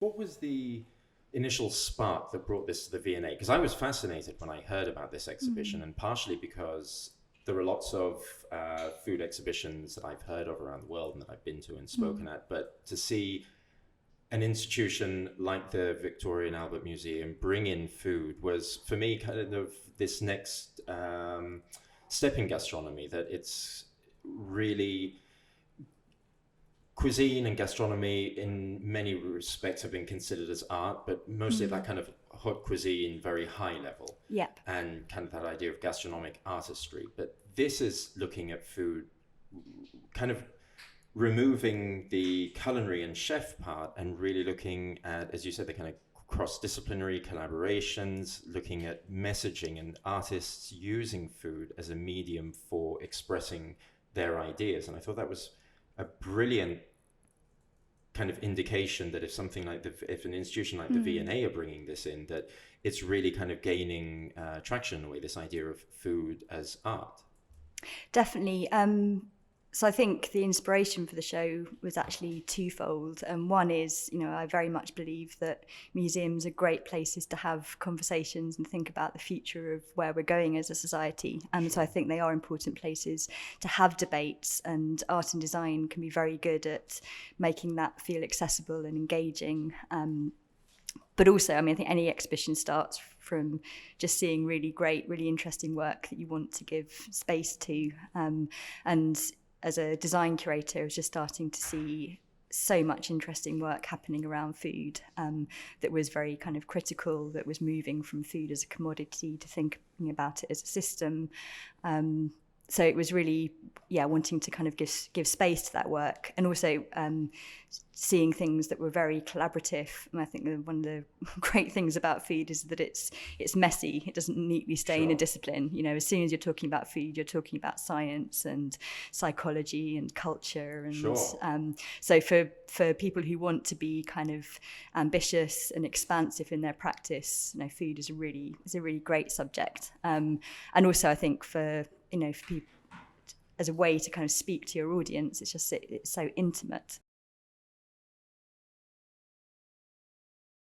What was the initial spark that brought this to the V&A? Because I was fascinated when I heard about this exhibition, and partially because there are lots of food exhibitions that I've heard of around the world and that I've been to and spoken at, but to see an institution like the Victoria and Albert Museum bring in food was, for me, kind of this next step in gastronomy, that it's really cuisine and gastronomy in many respects have been considered as art, but mostly that kind of haute cuisine, very high level. Yep. And kind of that idea of gastronomic artistry. But this is looking at food, kind of removing the culinary and chef part and really looking at, as you said, the kind of cross-disciplinary collaborations, looking at messaging and artists using food as a medium for expressing their ideas. And I thought that was a brilliant kind of indication that if something like if an institution like the V&A are bringing this in, that it's really kind of gaining traction in a way, this idea of food as art. Definitely. So I think the inspiration for the show was actually twofold. One is, I very much believe that museums are great places to have conversations and think about the future of where we're going as a society. And so I think they are important places to have debates, and art and design can be very good at making that feel accessible and engaging. But also, I think any exhibition starts from just seeing really great, really interesting work that you want to give space to. And as a design curator, I was just starting to see so much interesting work happening around food that was very kind of critical, that was moving from food as a commodity to thinking about it as a system. So it was really, wanting to kind of give space to that work, and also seeing things that were very collaborative. And I think that one of the great things about food is that it's messy. It doesn't neatly stay in a discipline. As soon as you're talking about food, you're talking about science and psychology and culture. And so for people who want to be kind of ambitious and expansive in their practice, food is a really great subject. And also I think for people, as a way to kind of speak to your audience, it's so intimate.